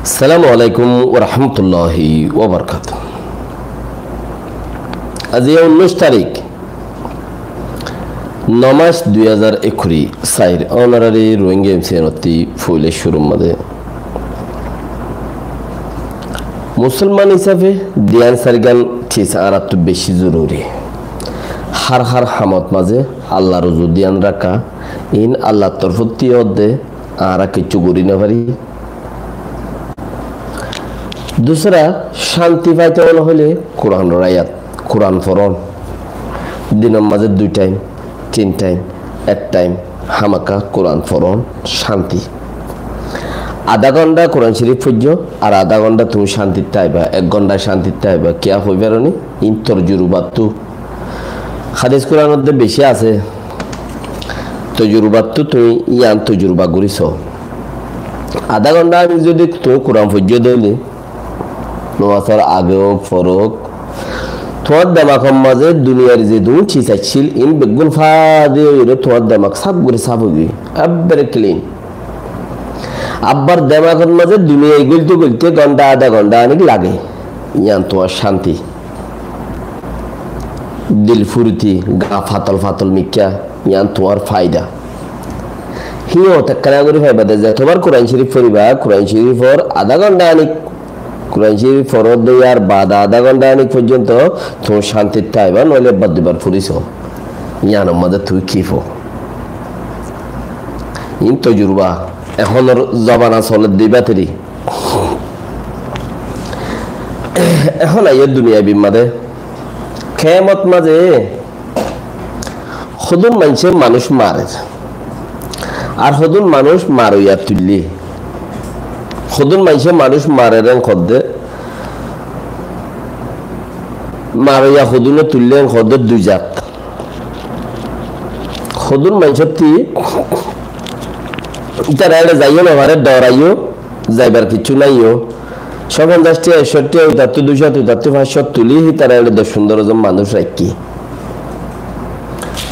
আসসালামু আলাইকুম ওয়া রাহমাতুল্লাহি ওয়া বারাকাতুহু। আজ 19 তারিখ 9 মাস 2021 সাইর অনারারি রোহিঙ্গা এমসিএনতি ফুলে শুরু মাদে মুসলমান হিসাবে দিয়ান সারগান ঠিক আর তো বেশি জরুরি। হার হামত মাঝে আল্লাহর দিয়ান রাখা ইন আল্লাহর তরফতি দে আর কিছু করি না পারি। दूसरा शांति पाइते हले कुरान आयात कुरान फरन दिन माजे 2 टाइम 3 टाइम 1 टाइम हामाका कुरान फरन शांति आधा घंटा कुरान शरीफ पढ़ो और आधा घंटा तुम शांति आइबा 1 घंटा शांति आइबा क्या हইবে রনি ইন্তর জুরুবাত তো হাদিস কুরআনতে বেশি আছে তো জুরুবাত তো তুই ইয়ান তো জুরবা করিছো আধা ঘন্টা আমি যদি তুই কুরআন পড়ো দিলে নওয়াজের আগেও ফরক তোমার দিমাগের মাঝে দুনিয়ার যে দুটি চাইছিল ইন বেগুন ফাদে হইলো তোমার দিমাগ সব করে সাফ হইবে একবারে ক্লিন। আব্বার দিমাগের মাঝে দুনিয়া গলতে গলতে ঘন্টা আধা ঘন্টা অনেক লাগে ইয়ান তোমার শান্তি দিল ফুরতি গা ফাতল ফাতল মিক্কা ইয়ান তোমার ফায়দা হিও তাকরা করে ফায়দা দে তোমার কোরআন শরীফ পড়িবা কোরআন শরীফের আধা ঘন্টা অনেক কোরআন শরীফ ফরদ দেওয়ার বাদ আধা ঘন্টা অনেক পর্যন্ত তুমি শান্তিতে আইবা নইলে বাদ দিবার ফুরিস ইয়ানোর মধ্যে তুই কিফো ইন তজুরবা এখনের জবানা চলে দিবা তেরি এখন আইয়ের দুনিয়া বিমাদে খেমত মাঝে সদুন মানুষে মানুষ মারে আর সদুন মানুষ মারইয়া তুললি খুদুন মানুষে মানুষ মারে রেন খদ্দে মারিয়া খুদুনে তুললেন খদ্দের 2 জাত খুদুন মানুষের তি তারা এটা যাইও না ভারে ডরাইও যাইবার কিছু নাইও 50 61 78 200 500 তুলি তারা এটা সুন্দর মানুষ রাখি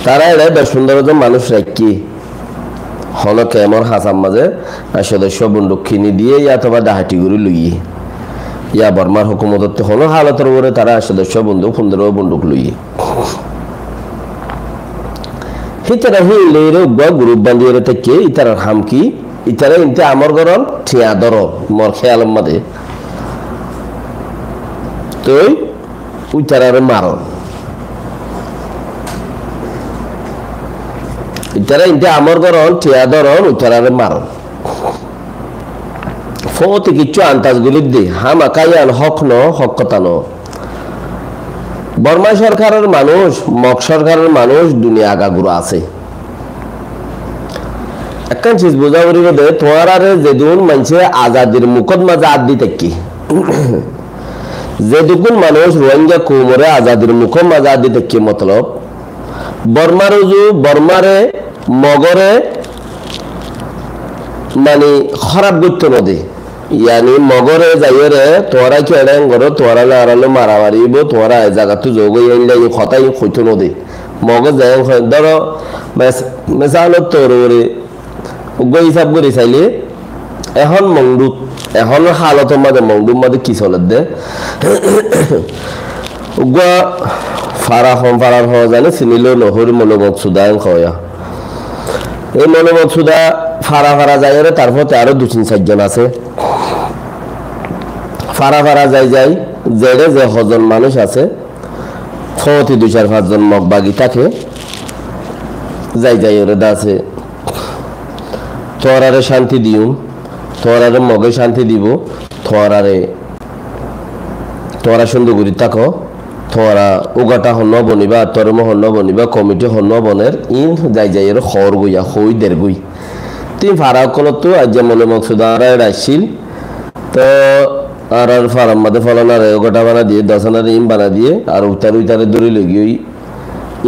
তারা এটা সুন্দর মানুষ রাখি হলকে আমার হাসাম মাঝে সদস্য বন্দুক কিনে দিয়ে অথবা ডাহাটি গুরু লইয়ে ইয়া বর্মার হুকুমত হলো হালতের উপরে তারা সদস্য বন্দুক 15 বন্দুক লইয়ে হিতারা হিলের গ্রুপ বান্ধিয়ে থেকে ইতারার হামকি ইতারা ইনতে আমর গরম ঠিয়া দর মর খেয়াল মাঝে তো উইতারার মারণ ইতারা ইনতে আমর গরম ঠিয়া দরন উতারারে মারণ ফতে কিছু আন্তাজগুলি দে হামাকাইয়ান হক ন হক কথা ন বর্মা সরকারের মানুষ মক সরকারের মানুষ দুনিয়া আগাগুড়ো আছে একখান চিজ বোঝা করিব দে তোমারে যেদুন মানুষে আজাদির মুখত মাঝে আদ দিতে কি যেদুকুন মানুষ রোহিঙ্গা কুমরে আজাদির মুখত মাঝে আদ দিতে কি মতলব বর্মারে মগরে মানে খারাপ করতে নদী ইয়ানি মগরে যাইরে তোরা কি এড়াং করো তোরা আড়ালে মারামারিব তোরা এই জায়গাতে যোগ আনলে কথাই হইতো নদী মগজ যাই ধরো মেসালত তোর গই হিসাব করে চাইলে এখন মংডুত এখন হালতের মাঝে মংডুর মাঝে কি চলে দে ফারা হম ফারার হওয়া জানে চিনিল নহরি মনোমত সুদা খয়া এই মনোমত সুদা ফারা যায় রে তারপর আরো 2-4 জন আছে ফারা যাই জেড়ে যে হজন মানুষ আছে ফতি 2-4-5 জন মগবাগি থাকে যাই ওরে আছে তোরারে শান্তি দিও তোরারে মগে শান্তি দিব তোরা সুন্দর করি থাকো তোরা উগাটা হন্য বনিবা তরম হন্য বনিবা কমিটি হন্য বনের ইন যাই এর খর গইয়া হই দের গই তিন ফারা কলত তো আজ মনে মকসুদ আর আসছিল তো আর ফারাম মাদে ফলানা রে উগাটা বানা দিয়ে 10 আনার ইন বানা দিয়ে আর উতারে দড়ি লগি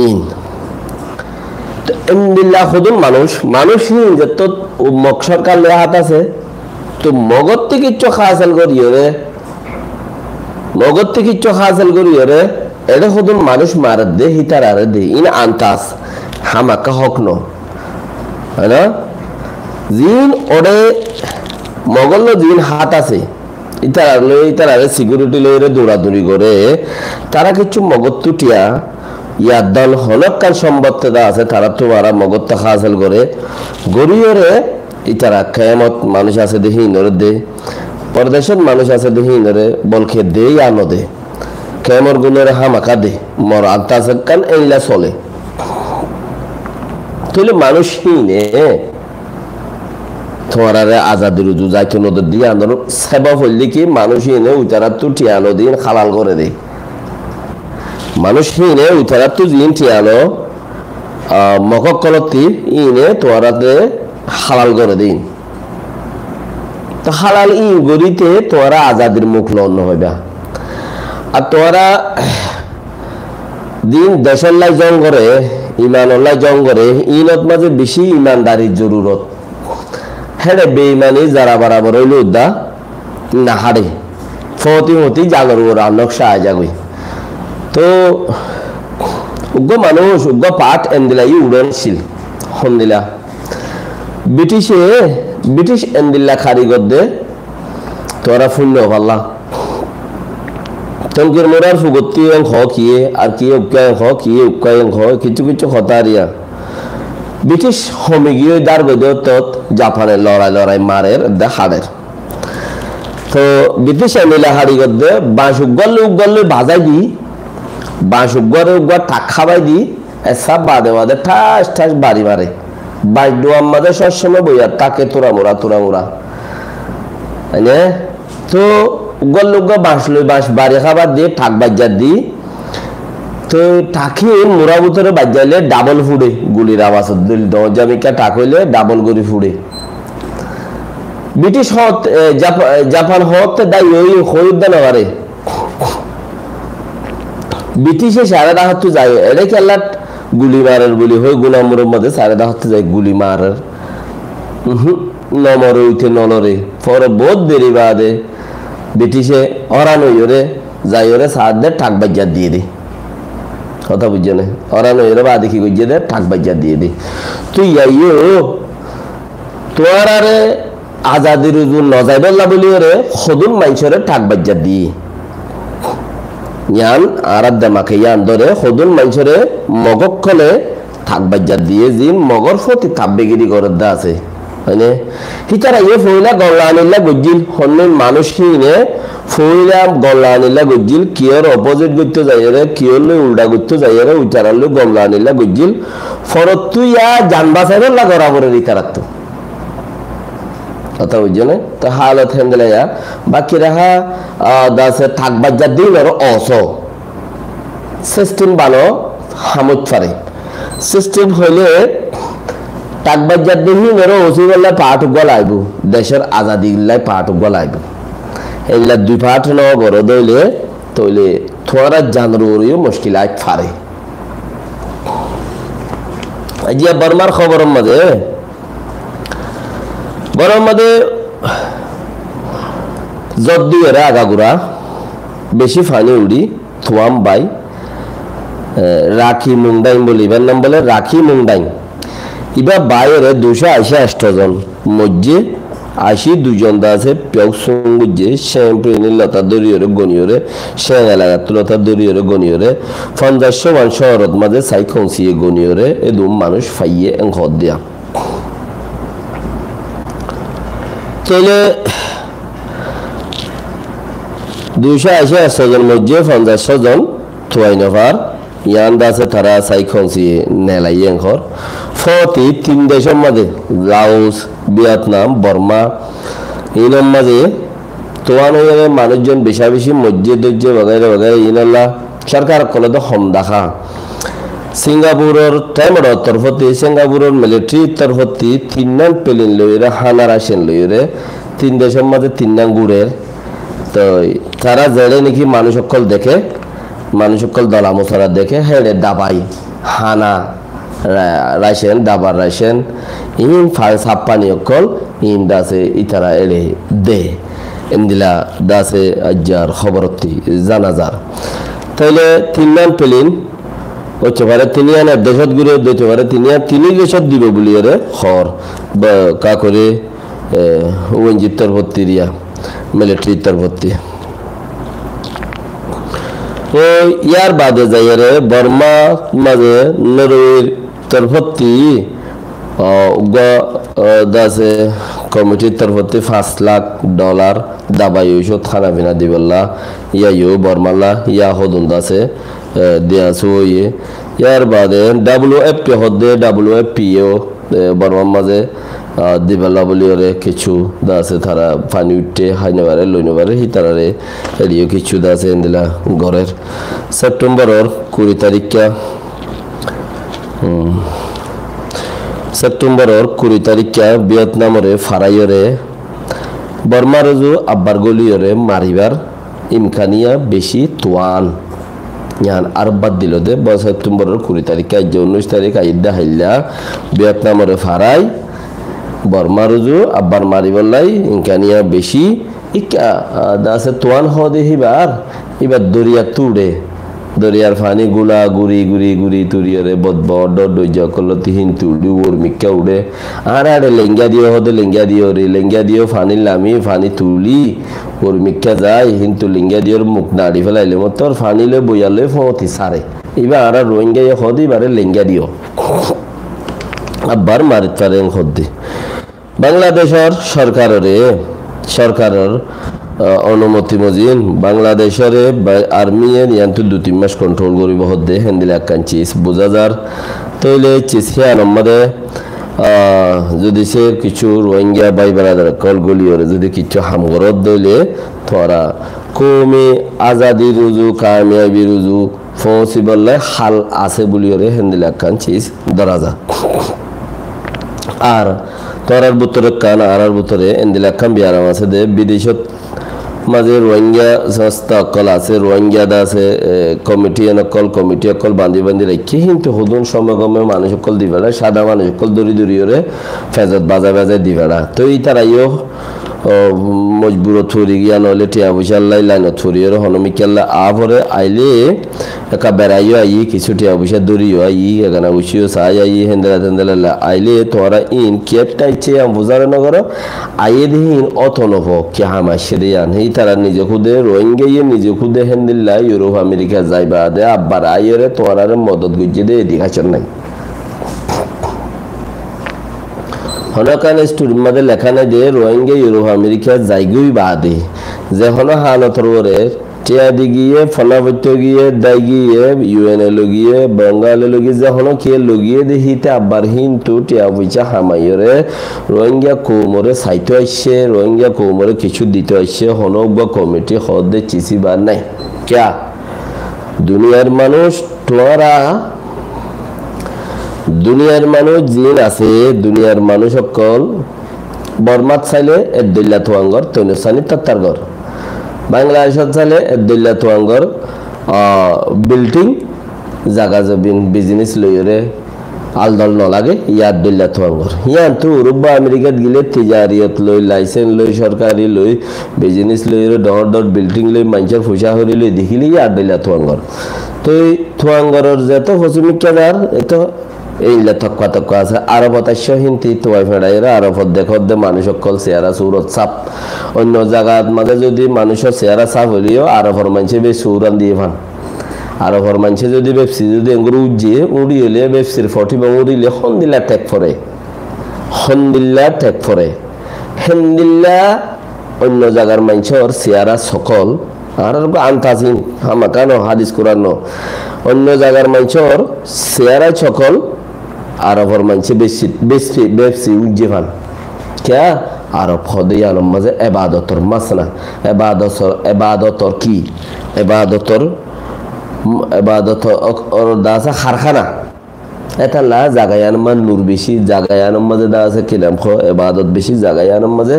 ইন তো ইনবিল্লাহ খুদুন মানুষ নি যে তো মক সরকার লে হাত আছে তো মগত থেকে চোখা হাসিল করিও রে মগত থেকে চোখা হাসিল করিও রে এটা খুদুন মানুষ মারে দে হিতার আরে দে ইন আন্তাস হামাকা হক ন হয় না জিন ওরে মগল দিন হাত আছে ইতারা সিকিউরিটি লইরে দৌড়াদৌড়ি করে তারা কিছু মগত তুটিয়া ইয়ার দল হলকাল সম্বদ্ধতা আছে তারা তোমারা মগত হাসিল করে গরিয়রে ইতারা কেয়ামত মানুষ আছে দেখি ইনরে দে পরদেশের মানুষ আছে দেখি ইনরে বলকে দে আনো দে কেমর গুণের হামাকা দে মর আন্তাজাকান এইলা চলে তাহলে মানুষ হিনে তোমার আজাদি রুজু যাইতো নদীর দিয়ে আন্দোলন সেবা হইলে কি মানুষ হিনে উতারা তো টিয়ানো দিন খালাল করে দে মানুষ হিনে উতারা তো দিন টিয়ানো মককলতি ইনে তোরাতে হালাল করে দিন তো হালাল ই গরিতে তোরা আজাদির মুখ লন্ন হইবা আর তোরা দিন দেশল্লাই জং করে ইমানল্লাই জং করে ইনত মাঝে বেশি ইমানদারির জরুরত হেরে বেইমানি যারা বরাবর হইল উদ্দা না হারে ফতি হতি জাগর ওরা নকশা আজাগই তো উগ্র মানুষ উগ্র পাঠ এন্দিলা ই উড়নশীল হন্দিলা ব্রিটিশ এন্দিল্লা কারিগর দে তোরা শূন্য পাল্লা তমকের মোরার ফুগতি অংশ কিয়ে আর কি উক্কায় অংশ কিয়ে উক্কায় অংশ কিছু কিছু হতারিয়া ব্রিটিশ হমিগিয়ে দার গদ জাপানের লড়াই মারের দে হাড়ের তো ব্রিটিশ এমিলা হাড়ি গদে বাঁশ উগল ভাজাই দি বাঁশ উগর টাক খাবাই দি এসব বাদে ঠাস ঠাস বাড়ি মারে বাঁশ ডোয়ার মাঝে সবসময় বইয়া তাকে তোরা মোরা তো উগল বাঁশ বাড়ি খাবার দিয়ে ঠাক বাজ্জার দি তো টাকি মোরা ভিতরে বাজ্জাইলে ডাবল ফুড়ে গুলির আওয়াজ দরজামিকা টাক হইলে ডাবল গুলি ফুড়ে ব্রিটিশ হত জাপান হত দাই ওই খরিদ্দার পারে ব্রিটিশে সারা রাহাত যায় এরে খেলাট গুলি মারার বলি হয়ে গুলামুরের মধ্যে সারা রাহাত যায় গুলি মারার নমরে উঠে নলরে পরে বহুত দেরি বাদে ব্রিটিশে অরানো ইরে যাই ওরে সার দে ঠাক বাজ্জার দিয়ে দে কথা বুঝছো না অরানো ইরে বা দেখি গুজিয়ে দে ঠাক বাজ্জার দিয়ে দে তুই আইও তোর আরে আজাদি রুজু নজাইবল্লা বলি ওরে সদুন মাইছরে ঠাক বাজ্জার দিয়ে ইয়ান আরাদ দেমাকে ইয়ান ধরে সদুন মাইছরে মগক খলে ঠাক বাজ্জার দিয়ে জিন মগর ফতি তাব্বেগিরি গরদ দা আছে হয়নে হিতারা ইয়ে ফইলা গল্লা আনিল্লা গজ্জিল হন্নের মানুষ কিনে ফইলা গল্লা আনিল্লা গজ্জিল কিয়র অপোজিট করতে যাইরে কিয়র লই উল্টা করতে যাইরে উইটারার লই গল্লা আনিল্লা গজ্জিল ফরত তুই জান বাঁচাইবার লা গরাবরে রিতারাত কথা বুঝছো না তো হালত হেন্দলে বাকি রাহা দাসে থাক বাজ্জার দিন আর অস সিস্টেম বানো হামুদ পারে সিস্টেম হইলে টাক বাজ্জার দিহি মেরো ওসিগল্লায় পাট গলাইব দেশের আজাদি গিল্লায় পাট গলাইব এগুলা দুই পাট ন বড় দইলে তইলে থোড়া জানরুরিও মুশকিল আই ফারে আজিয়া বর্মার খবরের মাঝে যদ্দু এরা আগাগুড়া বেশি ফানি উড়ি থোয়াম বাই রাখি মুন্ডাইন বলি এবার নাম বলে রাখি মুন্ডাইন ইবা বাইরে 288 জন মধ্যে 82 দা আছে পেউসুঙ্গুজে শ্যাম্পেনি লতা দরিয়রে গনিয়রে শ্যাং এলাকা লতা দরিয়রে গনিয়রে 50 মান শহরত মাঝে সাইখংসিয়ে গনিয়রে এদুম মানুষ ফাইয়ে এংখদ দিয়া চলে 288 জন মধ্যে 50 জন থুয়াইনভার ইয়ান দাসে তারা সাইখংসিয়ে নেলাইয়ে এংখর ফতি 3 দেশের মাঝে লাওস ভিয়েতনাম বর্মা ইনম মাঝে তোয়ানো মানুষজন বেশি মসজিদ দজ্জে বগাইরে ইনাল্লা সরকার কলে তো হম দেখা সিঙ্গাপুরের টাইমর তরফতি সিঙ্গাপুরের মিলিটারি তরফতি 3 নং প্লেন লইরে হানা রাশিয়ান লইরে 3 দেশের মাঝে 3 নং গুড়ের তো তারা জেলে নাকি মানুষ সকল দেখে মানুষ সকল দলা মশলা দেখে হেড়ে দাবাই হানা রাশিয়ান দাবার রাশিয়ান ইন ফার সাপ্পানি অকল ইন দাসে ইতারা এলে দে এমদিলা দাসে আজ্জার খবরতি জানাজার তাইলে 3 নং প্লেন হচ্ছে পারে তিনি আনার দেশত ঘুরে দিতে পারে তিনি দেশত দিব বলি রে খর কা করে ওএনজির তরফতি রিয়া মিলিটারি তরফতি ও ইয়ার বাদে যাইরে বর্মা মাঝে নরওয়ের তরফতি দাসে কমিটির তরফতি $5 লাখ দাবাই ঔষধ খানা পিনা দিবল্লা ইয়া বর্মাল্লা ইয়া হদুন দাসে দিয়াছো ইয়ে ইয়ার বাদে WFP হদে WFPও বর্মার মাঝে দিবাল্লা বলি ওরে কিছু দাসে তারা পানি উঠতে হাইনেবারে লইনেবারে হিতারারে এরিও কিছু দাসে এন্দিলা ঘরের সেপ্টেম্বরের 20 তারিখা সেপ্টেম্বরের 20 তারিখা ভিয়েতনামরে ফারাইরে বর্মারজু আব্বার গলিয়রে মারিবার ইমকানিয়া বেশি তোয়ান ইয়ান আরবাদ দিল দে সেপ্টেম্বরের 20 তারিখা 19 তারিখ আইদা হাইলা ভিয়েতনামরে ফারাই বর্মারজু আব্বার মারিবল্লাই ইমকানিয়া বেশি ইকা দাসে তোয়ান হদে হিবার এবার দরিয়া তুড়ে দরিয়ার ফানি গুলা গুড়ি গুড়ি গুড়ি তুরিয়রে বদ ডইজ কলতি হিন তুড়ি উর্মিকা উড়ে আর আড়ে লেঙ্গা দিও হদে লেঙ্গা দিও রে লেঙ্গা দিও ফানি লামি ফানি তুলি উর্মিকা যায় হিন্তু লেঙ্গা দিওর মুখ নাড়ি ফেলাইলে মতর ফানিলে বইয়ালে ফতি সারে এবার আর রোহিঙ্গা হদি বারে লেঙ্গা দিও আবার মারিত পারেন হদি বাংলাদেশের সরকারের অনুমতি মজিন বাংলাদেশের আর্মিয়ে ইয়ান্তু 2-3 মাস কন্ট্রোল করিব হদে হেন্দিলা কাঞ্চিস বোঝা যার তৈলে চিসিয়া নম্বরে যদি সে কিছু রোহিঙ্গা বাই বারাদার কল গলিওরে যদি কিছু হামগরত দইলে তোরা কমে আজাদি রুজু কামিয়াবি রুজু পসিবল হাল আছে বলিওরে হেন্দিলা কাঞ্চিস দরাজা আর তোরার ভিতরে কান আর ভিতরে এন্দিলা কাম বিয়ারাম আছে দে বিদেশত মাঝে রোহিঙ্গা সংস্থা অকল আছে রোহিঙ্গা আছে কমিটি অকল বান্ধি রাখি কিন্তু হুদুন সমাগমে মানুষ অকল দিবেড়া সাদা মানুষ অকল দড়ি ওরে ফেজত বাজায় দিবেড়া তো এই তারাইও মজবুর থরি গিয়া নলে টিয়া পয়সা লাইন থরি ওর হনমিকাল্লা আভরে আইলে একা বেড়াইও আই কিছু টিয়া পয়সা দড়িও আই এখানে বসিও চাই আই হেন্দেলা আইলে তোরা ইন কেপটা ইচ্ছে বোঝার নগর আইয়ে দিন অতনভ কে হামাসে দিয়ান এই তারা নিজে খুদে রোহিঙ্গা নিজে খুদে হেন্দিল্লা ইউরোপ আমেরিকা যাইবা দে আব্বার আইরে তোরার মদত গুজিয়ে দে এদিকাচর নাই হনকান স্টুডেন্ট মাঝে লেখা নাই যে রোহিঙ্গা ইউরোপ আমেরিকা যাইগই বাদে যে হন হালতর ওরে টিয়া দি গিয়ে ফলাবত্য গিয়ে দাই গিয়ে ইউএনএ লগিয়ে বেঙ্গালে লগিয়ে যে হন কে লগিয়ে দেহিতে আব্বার হিন্তু টিয়া পয়সা হামাইরে রোহিঙ্গা কৌমরে সাইতে আসছে রোহিঙ্গা কৌমরে কিছু দিতে আসছে হনক বা কমিটি হদে চিসি বার নাই ক্যা দুনিয়ার মানুষ তোরা দুনিয়ার মানুষ জিন আছে দুনিয়ার মানুষ সকল বর্মাত চাইলে এদুল্লা তোয়াঙ্গর তৈনসানি তাত্তারগর বাংলাদেশত চাইলে এদুল্লা তোয়াঙ্গর বিল্ডিং জাগা জবিন বিজনেস লইরে আলদল নলাগে ইয়াদ দুল্লা তোয়াঙ্গর ইয়ান্তু ইউরোপ আমেরিকাত গিলে তিজারিয়ত লই লাইসেন্স লই সরকারি লই বিজনেস লইরে ডর বিল্ডিং লই মানুষের ফুসা হরি লই দেখিলে ইয়াদ দুল্লা তোয়াঙ্গর তো তোয়াঙ্গরের যত হসুমিকাদার এত এইলা তক্কা আছে আরবত হিন্তি তোয়াই ফেড়াইরা আরবত দেখতে মানুষ সকল চেহারা সুরত চাপ অন্য জায়গাত মাঝে যদি মানুষের চেহারা চাপ হইলেও আরবর মানুষে বেশ সুরান দিয়ে ভান আরবর মানুষে যদি বেপসি যদি এগুলো উজ্জিয়ে উড়ি হলে বেপসির ফটি বা উড়িলে হন্দিল্লা ঠেক ফরে হেন্দিল্লা অন্য জায়গার মানুষের চেহারা সকল আর আন্তাজিন হামাকানো হাদিস কোরআন অন্য জায়গার মানুষের চেহারা সকল আরবর মানুষে বেশি উজ্জে ভান ক্যা আরব হদে আলম মাঝে এবাদতর মাসনা এবাদতর কি এবাদতর দাসা খারখানা এটালা জাগায়ান মান নূর বেশি জাগায়ানের মাঝে দা আছে কিলাম খ এবাদত বেশি জাগায়ানের মাঝে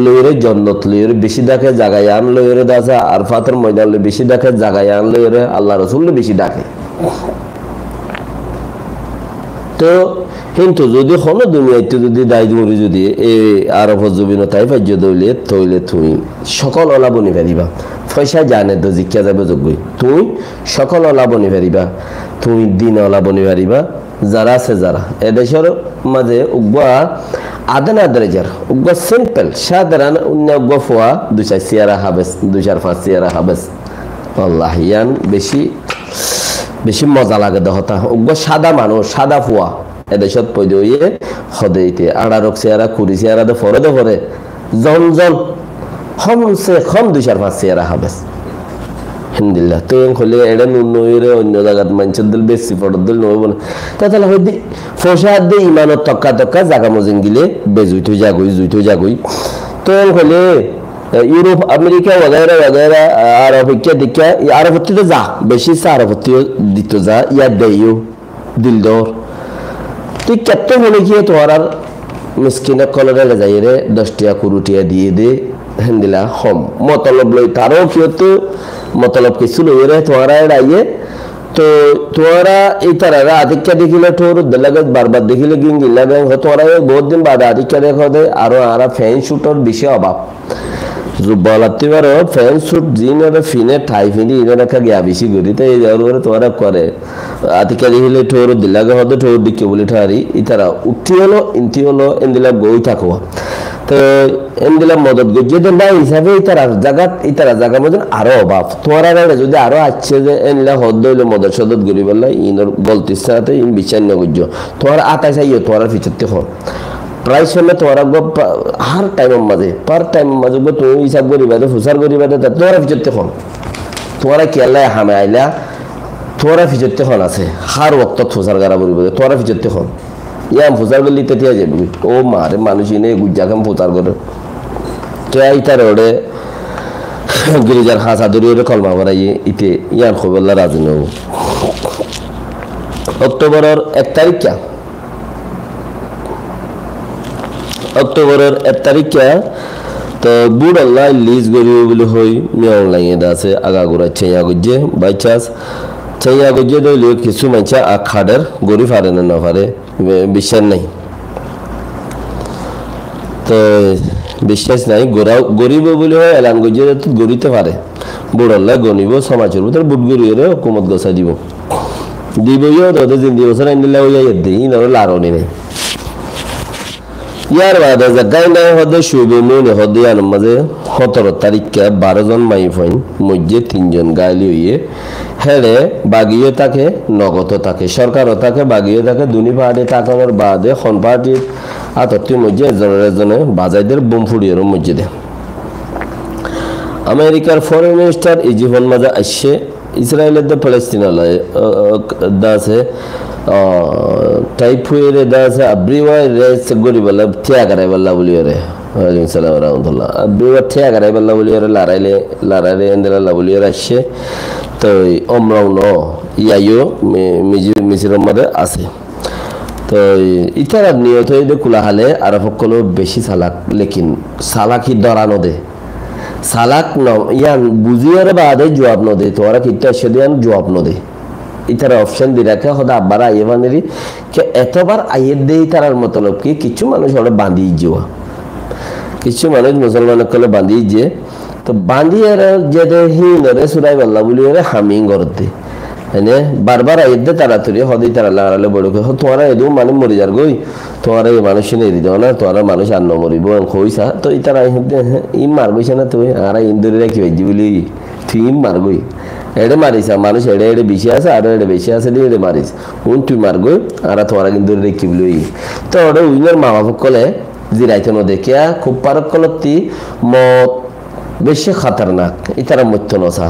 লইরে জন্নত লইরে বেশি ডাকে জাগায়ান লইরে দা আছে আরফাতের ময়দান বেশি ডাকে জাগায়ান লইরে আল্লাহ রাসূল বেশি ডাকে তো কিন্তু যদি হলো দুনিয়াতে যদি দায়িত্ব করি যদি এই আরব জমিন তাই পাইজ দইলে তইলে তুই সকল অলাবনি পারিবা পয়সা জানে তো জিজ্ঞা যাবে যোগ্যই তুই সকল অলাবনি পারিবা তুই দিন অলাবনি পারিবা যারা আছে যারা এদেশের মাঝে উগবা আদানা দরজার উগ্র সিম্পল সাধারণ অন্য গফুয়া 2-4 সিয়ারা হাবেস 2-4-5 সিয়ারা হাবেস আল্লাহ ইয়ান বেশি বেশি মজা লাগে দহতা উগ্র সাদা মানুষ সাদা ফুয়া এদেশত পয়দে হইয়ে হদেইতে 18 সিয়ারা 20 সিয়ারা দে ফরে জন কমসে কম 2-4-5 সিয়ারা হাবেস আলহামদুলিল্লাহ তো হলে এটা নুনইরে অন্য জায়গাত মানুষের দিল বেশি ফটোর দিল নইব না তাহলে হইদি ফসাদ দে ইমানত তক্কা জাগা মজিন গিলে বেজুইতো জাগই তো হলে ইউরোপ আমেরিকা वगैरह আরব দিকে আরব হতে যা বেশি আরব হতে দিত যা ইয়া দেইও দিল দর তুই কত হলে কি তোর আর মিসকিনা কলরে যাইরে 10 টাকা 20 টাকা দিয়ে দে হিন্দিলা হম মতলব লই তারও কি হতো মতলব কিছু লইরে তোরা এড়াইয়ে তো তোরা এই তারা আদিক্য দেখিলে তোর দলাগত বারবার দেখিলে গিঙ্গি লাগে তোরা বহুত দিন বাদে আদিক্য দেখো দে আর ফ্যান শুটর বিষয় অভাব বলাতে পারো ফ্যান শুট জিন ফিনে ঠাই ফিনি ইনারা গিয়া বেশি করি তো এই যাওয়ার তোরা করে আদিক্য দেখিলে তোর দিলাগে হতো তোর দিকে বলে ঠারি ইতারা উঠি হলো ইন্তি হলো এন্দিলা গই থাকো তো এমদিলা মদত গজ্জে দেন ভাই হিসাবে ইতারা জায়গা মতন আরো অভাব তোরা যদি আরো আছে যে এনলা হদ হইলো মদত সদত গরি বললা ইনর বলতিস সাথে ইন বিচার না গজ্জ তোরা আতা চাইও তোরা ফিচতে হল প্রায় সময় তোরা হার টাইমের মাঝে পার টাইমের মাঝে তুমি হিসাব করিবা ফুসার করিবা তোরা ফিচতে হল তোরা কেলা হামে আইলা তোরা ফিচতে হল আছে হার ওক্ত ফুসার গারা বলিব তোরা ফিচতে হল ইয়াম ফুসার করলে তেতিয়া যাবি ও মারে মানুষ ইনে গুজ্জাকাম ফুসার করে কে ইতার ওড়ে গিরিজার হাসা ধরে কলমা করাই ইতে ইয়ার খবরলা রাজি নব অক্টোবরের 1 তারিখ অক্টোবরের 1 তারিখ তো বুড় আল্লাহ লিজ গরিব বলে হই মিয়াং লাইয়ে আছে আগাগোড়া চেয়া গজ্জে বাইচাস চেয়া গজ্জে দইলে কিছু মাইচা আখাডের গরি ফারে না ফারে বিশ্বাস নাই তো বিশ্বাস নাই গরিব বলে হয় এলান গজ্জে গরিতে পারে বুড় আল্লাহ গনিব সমাজের ভিতরে বুট গরিয়ে হুকুমত গছা দিব দিবইও তো জিন্দি বছর আইনিলা হইয়া দিই নরে লারনি নেই ইয়ার বাদে জায়গায় নাই হদে শুইবে মনে হদে আর মাঝে 17 তারিখে 12 জন মাই ফইন মধ্যে 3 জন গাইলি হইয়ে হেড়ে বাগিয়ে তাকে নগদ তাকে সরকারও তাকে বাগিয়ে তাকে দুনি পাহাড়ে তাকানোর বাদে খন পাহাড়ির আতত্তির মধ্যে একজনে বাজাইদের বোম ফুড়িয়ের মধ্যে দে আমেরিকার ফরেন মিনিস্টার ইজিবন মাঝে আসছে ইসরায়েলের দে প্যালেস্টিনালয় দাসে টাইফয়েডে দাসে আব্রিওয়া রেস গরিবালা থিয়া করাইবাল্লা বলিওরে ওয়ালাইকুম সালাম ওয়া রাহমাতুল্লাহ আব্রিওয়া থিয়া করাইবাল্লা বলিওরে লারাইলে এন্দেলা বলিওরে আসছে তো অমরাও ন ইয়াইও মিজির মধ্যে আছে তো ইতারা নিয়ত হয়ে খোলা হালে আর সকল বেশি চালাক লেকিন চালাকি দরানো দে চালাক ন ইয়ান বুঝিয়ার বাদে জবাব ন দে তোরা কিতা সেদিন জবাব ন দে ইতারা অপশন দি রাখা হদা আব্বারা আইয়ে বানেরি কে এতবার আইয়ে দেই তারার মতলব কি কিছু মানুষ ওরা বাঁধি যাওয়া কিছু মানুষ মুসলমান কলে বাঁধি যে তো বাঁধিয়ে যে হিনরে সুরাই বাল্লা বলি হামিং করতে এনে বারবার আইয়ে দে তাড়াতাড়ি হদি তারা লাগালে বড় কে তোরা এদু মানে মরি যার গই তোরা এই মানুষ নেই দাও না তোরা মানুষ আর ন মরিব কইসা তো ইতারা ই মারবইছে না তুই আর ইন্দুরে রাখি হইজি বলি তুই মারবই এড়ে মারিস মানুষ এড়ে বেশি আছে আর এড়ে বেশি আছে দিয়ে এড়ে মারিস তুই মারগই আর তোরা কিন্তু রেখি বলি তো ওটা উইনের মা বাপ কলে জিরাইতে ন দেখিয়া খুব পারক কলতি মত বেশি খাতারনাক ইতারা মত্য নসা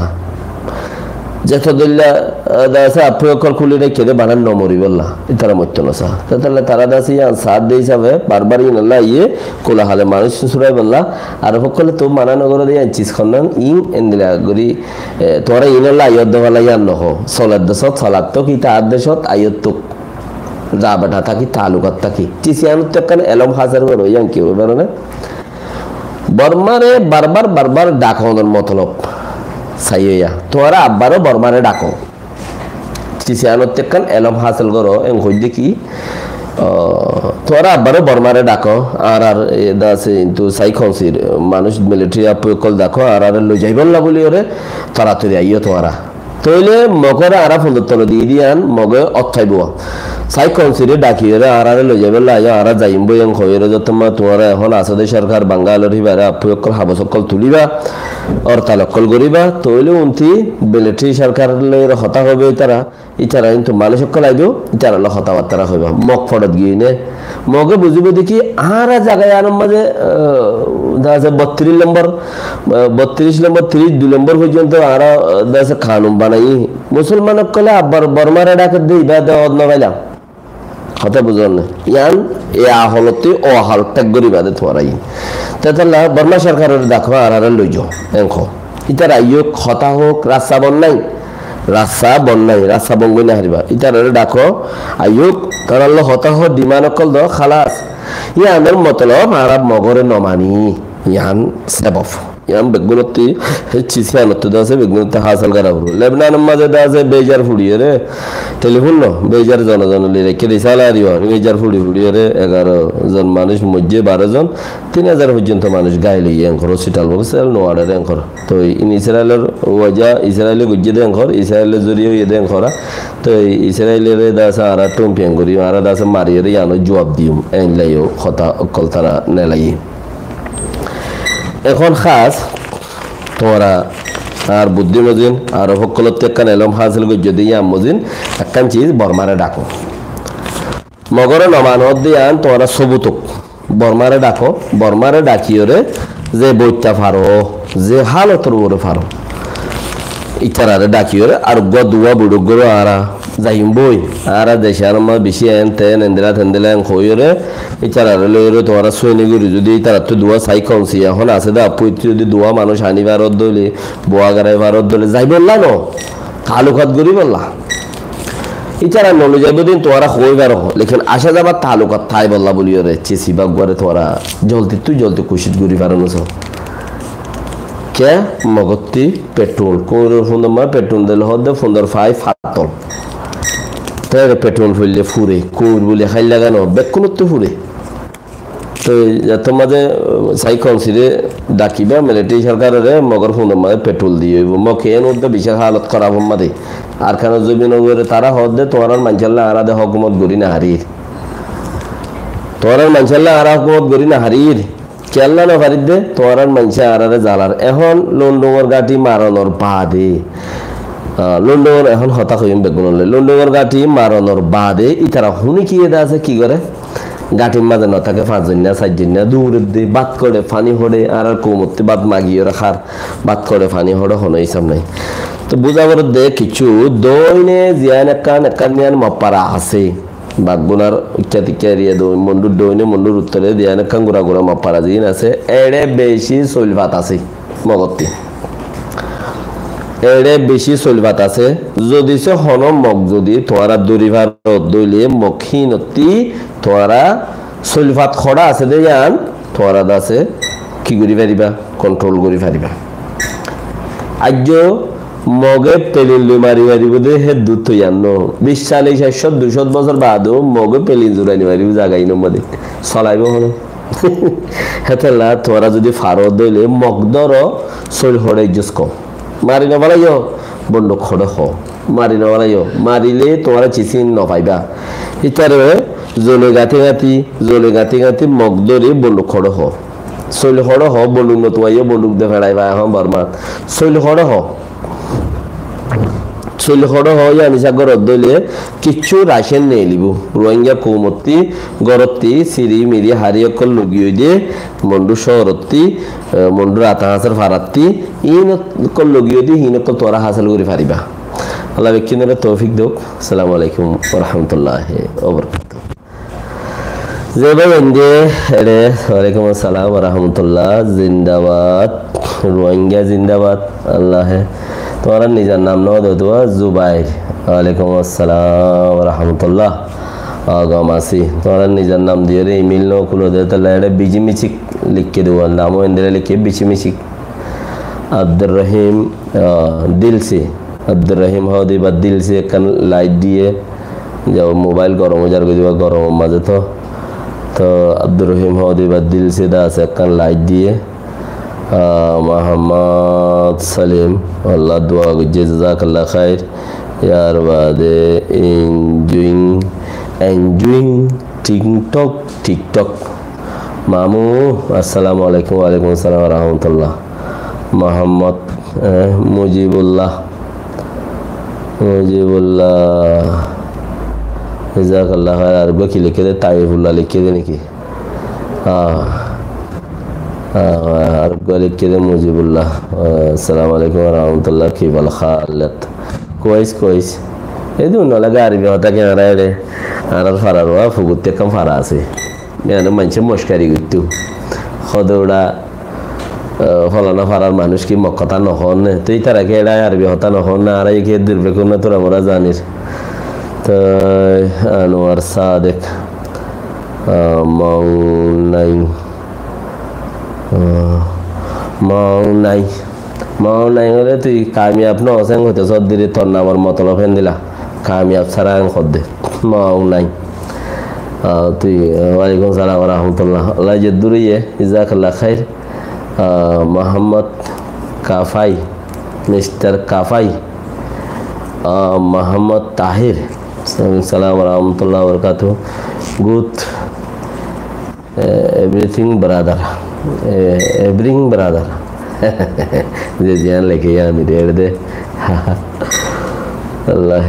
যত দল্লা দাসা প্রয়োগ খুলি রেখে দে বানান নমরি বললা ইতারা মত্য নসা তাহলে তারা দাসি সাথ দিয়ে হিসাবে বারবার ইনল্লা ইয়ে কোলা হালে মানুষ সুরাই বললা আর সকলে তো মানানগর দিয়ে আনছিস খন্নান ইন এন্দিলা গরি তোরা ইনল্লা আয়ত দেওয়ালা ইয়ান নহ চলার দেশত চলার তো কি তার দেশত আয়ত তো যা বেটা থাকি তালুকাত থাকি চিসিয়ান তেকান এলম হাজার বড় ইয়ান কি হবে না বর্মারে বারবার ডাকনের মতলব সাইয়া তোরা আব্বারও বর্মারে ডাকো চিসিয়ান তেকান এলম হাসিল করো এম হই দেখি তোরা আব্বারও বর্মারে ডাকো আর দাসে কিন্তু সাইখনসির মানুষ মিলিটারি আপকল দেখো আর লই যাইবল না বলি ওরে তাড়াতাড়ি আইও তোরা তইলে মগরে আরা ফুল তল দিয়ে দিয়ান মগে অথাইব সাই কনসিডে ডাকিয়ে আরারে লই যাবে লাইয়া আরা যাইম বইং খয়ের যতমা তোমার এখন আসাদে সরকার বাঙ্গালোর হিবারে আপুয়কল হাবসকল তুলিবা অর্থালকল করিবা তৈলে উন্তি বেলেটি সরকারের হতা হবে তারা ইতারা কিন্তু মানুষকল আইবেও ইতারা হতাবার্তারা হইবা মগ ফটত গিয়ে নে মগে বুঝিব দেখি আরা জায়গায় আরম মাঝে 32 নম্বর 32 নম্বর পর্যন্ত আরা দাসে খানুম বানাই মুসলমানক কলে আবার বর্মারে ডাকে দেই বা দেওয়াত নবাইলাম কথা বুঝলেন না ইয়ান এ আহলতে ও আহল ত্যাগ করি বাদে তোমারাই তাহলে বর্মা সরকারের দেখো আর লই যাও এঙ্ক ইতার আইয়ো কথা হোক রাস্তা বন্যাই রাস্তা বঙ্গই না হারিবা ইতার ডাকো আইয়ুক তার হতা হোক ডিমানকল দ খালাস ইয়ানের মতলব আরব মগরে নমানি ইয়ান সেবফ ইয়ান বেগুনতি চিসিয়ানত দাসে বেগুনতে হাসল করা হলো লেবনান মাঝে দাসে বেজার ফুড়িয়ে রে টেলিফোন ন বেজার জন রেখে দিই স্যালারি বেজার ফুড়িয়ে রে 11 জন মানুষ মধ্যে 12 জন 3000 পর্যন্ত মানুষ গায়ে লইয়ে এঙ্কর হসপিটাল বক্সেল নোয়ারে এঙ্কর তো ইন ইসরায়েলের ওয়াজা ইসরায়েলে গুজ্জে দে এঙ্কর ইসরায়েলের জরিয়ে ইয়ে দে এঙ্করা তো ইসরায়েলের দাসে আর টম্পিয়াং করি আর দাসে মারিয়ে রে ইয়ানো জবাব দিম এন লাইও কথা অকল তারা নেলাই এখন খাস তোমরা আর বুদ্ধি মজিন আর সকলত একখান এলম হাসিল করি যদি ইয়াম মজিন একখান চিজ বর্মারে ডাকো মগরে নমানত দিয়ান তোমরা সবুতক বর্মারে ডাকো বর্মারে ডাকিওরে যে বইটা ফারো যে হালতর উপরে ফারো ইতারারে ডাকিওরে আর গদুয়া বুড়ুগরো আরা যাইম বই আরা দেশে আর বেশি এন তেন এন্দিলা খইরে ইতারারে লইরে তোমরা সৈনিগুরি যদি তারা তো দুয়া সাই কনসি এখন আছে দা আপু যদি দুয়া মানুষ আনি ভারত দলে বোয়া গারাই ভারত দলে যাইব না ন তালুকাত গরি বললা ইতারা নলে যাইব দিন তোমরা হই বারো লেকিন আসা যাবার তালুকাত থাই বললা বলিরে চিসি বাগরে তোমরা জলদি কুশিত গরি পারনো কে মগতি পেট্রোল কোর ফুন্দমা পেট্রোল দিলে হদে ফুন্দর ফাই ফাতল তার পেট্রোল ফুললে ফুরে কোর বলে খাই লাগানো বেকুনতে ফুরে তো তোমাদের সাইকনসিরে ডাকিবা মিলিটারি সরকারের মগর ফুন্দমা পেট্রোল দিয়ে মকে এর মধ্যে বিশাল হালত খারাপ মাদে আর কেন জমিন তারা হদে তোমার মানচাল্লা আরাদে হকুমত গরি না হারির তোমার মানচাল্লা আরা হকুমত গরি না হারির কেল্লা না পারি দে তোমার মানুষে আরারে জ্বালার এখন লন্ডনের গাটি মারানোর বাদে লন্ডনের এখন হতাশ হইম বেগুনলে লন্ডনের গাটি মারানোর বাদে ইতারা শুনি কি এটা আছে কি করে গাটির মাঝে ন থাকে 5 জন না 4 জন না দূরের দিয়ে বাদ করে পানি হড়ে আর কৌমতি বাদ মাগিয়ে রাখার বাদ করে পানি হড়ে হনো হিসাব নাই তো বুঝাবার দে কিছু দইনে জিয়ান একান নিয়ান মাপারা আছে বাগগুনার ইত্যাদিকে মন্ডুর দইনে মন্ডুর উত্তরে দিয়া একান গুড়া মাপারা জিন আছে এড়ে বেশি চলভাত আছে মগতি এড়ে বেশি চলভাত আছে যদি সে হন মগ যদি তোরা দরিভার দইলে মক্ষিনতি তোরা চলভাত খড়া আছে দে জান তোরা আছে কি করি পারিবা কন্ট্রোল করি পারিবা আজ মগে পেলিন মারি দে হে দুধ তো জানো 20 সালে 200 বছর বাদও মগে পেলিন জোরানি মারিব জাগাই নমদে চলাইব হন হেতেলা তোরা যদি ফারো দইলে মগদর চল হড়ে জুস কম মারি নবালাইও বন্ধ খড়ে হ মারি নবালাইও মারিলে তোমরা চিচিন নপাইবা ইতারে জলে গাতি মগদরে বন্ধ খড়ে হ চল হড়ে হ বলুক নতুয়াইও বলুক দে ফেড়াইবা এখন বর্মা চল হড়ে হ চলহড় হয় আনিসা গরত দইলে কিছু রাশন নিয়ে লিব রোহিঙ্গা কৌমতি গরতি সিরি মিরি হারিয়কল লগিয়ে দিয়ে মন্ডু শহরতি মন্ডুর আতা হাসার ফারাত্তি ইনকল লগিয়ে দিয়ে হিনকল তোরা হাসিল করে পারিবা আল্লাহ ব্যক্তিদের তৌফিক দেব আসসালামু আলাইকুম ওয়া রাহমাতুল্লাহি ওয়া বারাকাতুহু জেবা ইন্ডিয়া রে ওয়ালাইকুম আসসালাম ওয়া রাহমাতুল্লাহ জিন্দাবাদ রোহিঙ্গা জিন্দাবাদ আল্লাহ তোমার নিজের নাম নয় দেওয়া জুবাইর ওয়ালাইকুম আসসালাম রহমতুল্লাহ আগামাসি তোমার নিজের নাম দিয়ে রে ইমেল নো খুলে দে তাহলে এটা বিজি মিচিক লিখে দেবো নামও এন্দিরে লিখে বিচি মিচিক আব্দুর রহিম দিলসি আব্দুর রহিম হদি বা দিলসি একখান লাইট দিয়ে যাও মোবাইল গরম যার দিবা গরম মাঝে তো আব্দুর রহিম হদি বা দিলসি দা আছে একখান লাইট দিয়ে মোহাম্মদ সালিম আল্লাহ দোয়া গুজে জাজাকাল্লাহ খাইর ইয়ার বাদে ইনজুইং enjoying TikTok. Mamu, assalamualaikum waalaikumsalam warahmatullah. Muhammad Mujibullah jazakallah khair আরবি কি লিখে দে তাইফুল্লাহ লিখে দে নাকি আরবি লিখে দে মুজিবুল্লাহ আসসালামু আলাইকুম ওয়া রাহমাতুল্লাহ কি বল খালাত কইস এই দুন লাগা আরবি হতা কে আরে আর ফারারওয়া ফুগুতে কম ফারা আছে মানে মানুষে মস্কারি করতো খদৌড়া ফলানা ফারার মানুষ কি মক্কতা নহন তুই তারা কে এড়ায় আরবি হতা নহন না আর এই কে দুর্বেকুন না তোরা মোরা জানিস তো আনোয়ার সাদেক মাউনাই হলে তুই কামিয়াব ন অসেং হতে সদ দিলি তোর নামর মতলব হেন দিলা কামিয়াব ছাড়া খদ দে মাউনাই তুই ওয়ালাইকুম সালাম রহমতুল্লাহ আল্লাহ জদ্দুরিয়ে ইজাকাল্লাহ খাইর মোহাম্মদ কাফাই মিস্টার কাফাই মোহাম্মদ তাহির সালাম রহমতুল্লাহ বরকাত গুড এভরিথিং ব্রাদার যে জিয়ান লেখে আমি রেড় দে আল্লাহ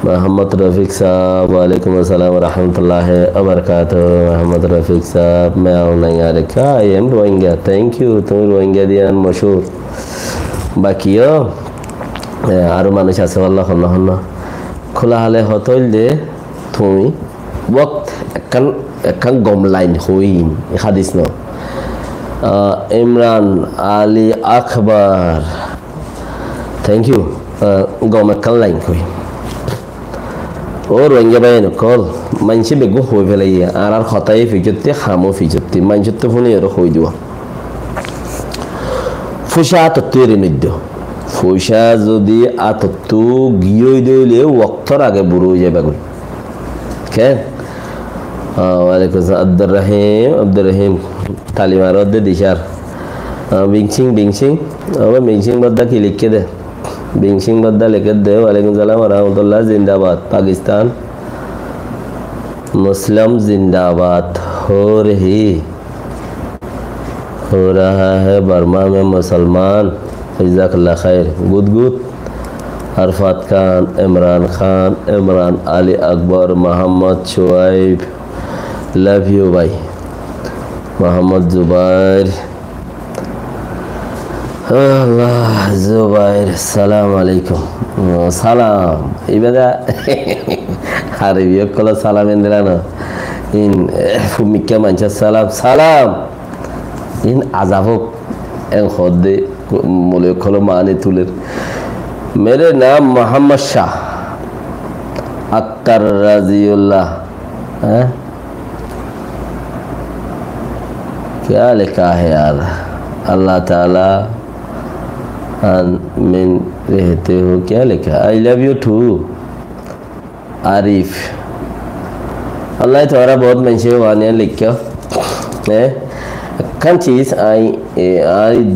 मोहम्मद रफ़ीक साहब वालेकुम अस्सलाम रहमतुल्लाह वबरकातुहू मोहम्मद रफ़ीक साहब मैं आऊँ नहीं यार क्या I am Rohingya thank you तुम रोहिंग्या दिया मशहूर बाकियो आरो मानुष আছে আল্লাহ হন্ন খোলা হলে হতল দে তুমি ওয়াক্ত একখান গমলাইন হইন হাদিস ন ইমরান আলী আকবর থ্যাংক ইউ গম একখান লাইন হই ও রোহিঙ্গা বাইন কল মানসি বেগু হই ফেলাইয়া আর হতাই ফিজতে হামো ফিজতে মানসতে ফোনে আর হই দিও ফুসা তত্ত্বের নিদ্য ফুসা যদি আতত্তু গিয়ে দিলে ওয়াক্তর আগে বুড়ো হয়ে যাবে গুল কে ওয়ালাইকুম আব্দুর রহিম তালিমার দে দিশার বিংসিং আবার বিংসিং বদ্দা কি লিখে দে बिंग बद्दा लिखत दे वालेकुम सलाम रहमतुल्लाह जिंदाबाद पाकिस्तान मुस्लिम जिंदाबाद हो रहा है बर्मा में मुसलमान जज़ाकल्लाह खैर good Arfat Khan Imran Ali Akbar Mohammad Shuaib love you भाई Mohammad Zubair Allah Zubair Assalamualaikum salam ibada Arabiya kala salam endirana in fumikya mancha salam in azabok en khodde mole kolo mane tuler mere naam Muhammad Shah Akhtar Raziullah क्या लिखा है यार अल्लाह ताला में रहते हो क्या लिखा I love you too Arif अल्लाह तुम्हारा बहुत मंशे वानिया लिखा है कौन चीज़ आई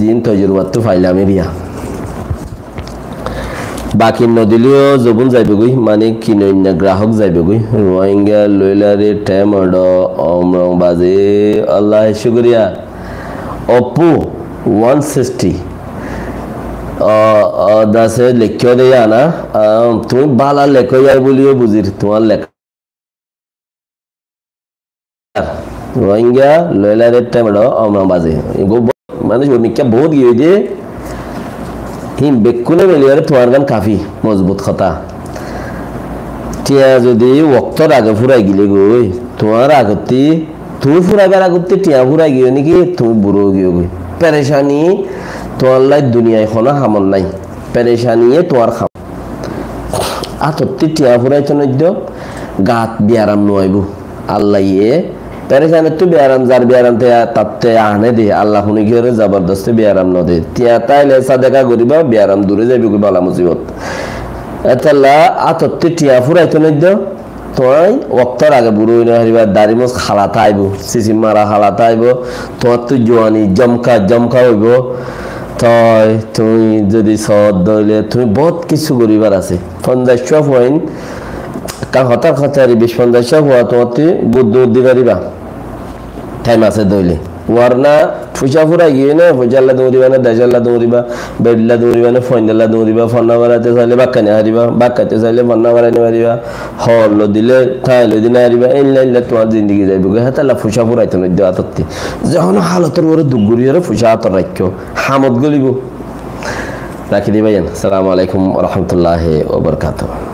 दिन तजुर्बत तो फाइला में रिया बाकी नदिलियो जबुन जाइबेगुई माने किनैना ग्राहक जाइबेगुई रोहिंग्या लैलारे टाइम अडो ओमरंग बाजे अल्लाह शुक्रिया ओप्पो 160 दासे लेख्यो दे आना तुम बाला लेखो यार बोलियो बुझिर तुम्हार लेख रोहिंग्या लैलारे टाइम अडो ओमरंग बाजे माने मिक्का बहुत गियो जे हिम बेकुने मिलियर तुम्हार गान काफी मजबूत खता टिया जदि वक्तर आगे फुराई गिले गई तुम्हार आगती तुम फुराइबार आगती टिया फुराई गियो निकी तुम बुरो गियो गई परेशानी তোমার লাই দুনিয়ায় কোনো হামল নাই পেরেশানিয়ে তোমার খাম আতত্তি টিয়া ফুরাইতে নদ্য গাত বিয়ারাম নইব আল্লাহ ইয়ে পেরেশানি তো বিয়ারাম যার বিয়ারাম তে তাতে আনে দে আল্লাহ হুনি গিয়ে জবরদস্ত বিয়ারাম ন দে টিয়া তাইলে সাদেকা করিবা বিয়ারাম দূরে যাইবে কি বালা মুসিবত এতলা আতত্তি টিয়া ফুরাইতে নদ্য তোই ওক্তর আগে বুড়ো হইনা হারিবা দাড়িমস খালাতা আইব সিসি মারা খালাতা আইব তোর তো জোয়ানি জমকা হইব তই তুমি যদি সদ দইলে তুমি বহুত কিছু করিবার আছে 50 পয়েন্ট কারণ হঠাৎ হঠাৎ 20-50 হওয়া তোমার বুদ্ধ বুদ্ধি পারিবা টাইম আছে দইলে ওয়ার না ফুসা ফুরাই গিয়ে না ফুজাল্লা দৌড়িবা না দেজাল্লা দৌড়িবা বেডলা দৌড়িবা না ফইন্দাল্লা দৌড়িবা ফন্না বাড়াতে চাইলে বাক্কানি হারিবা বাক্কাতে চাইলে ফন্না বাড়ানি হারিবা হল দিলে ঠাইলে দিনে হারিবা ইল্লা তোমার জিন্দগি যাইব হেতাল্লা ফুসা ফুরাইতে নদ্য আতত্তি যখন হালতের বড় দুগুড়ি হরে ফুসা আতর রাখ্য হামত গলিব রাখি দিবাইন। আসসালামু আলাইকুম ওয়া রাহমাতুল্লাহি ওয়া বারাকাতুহু।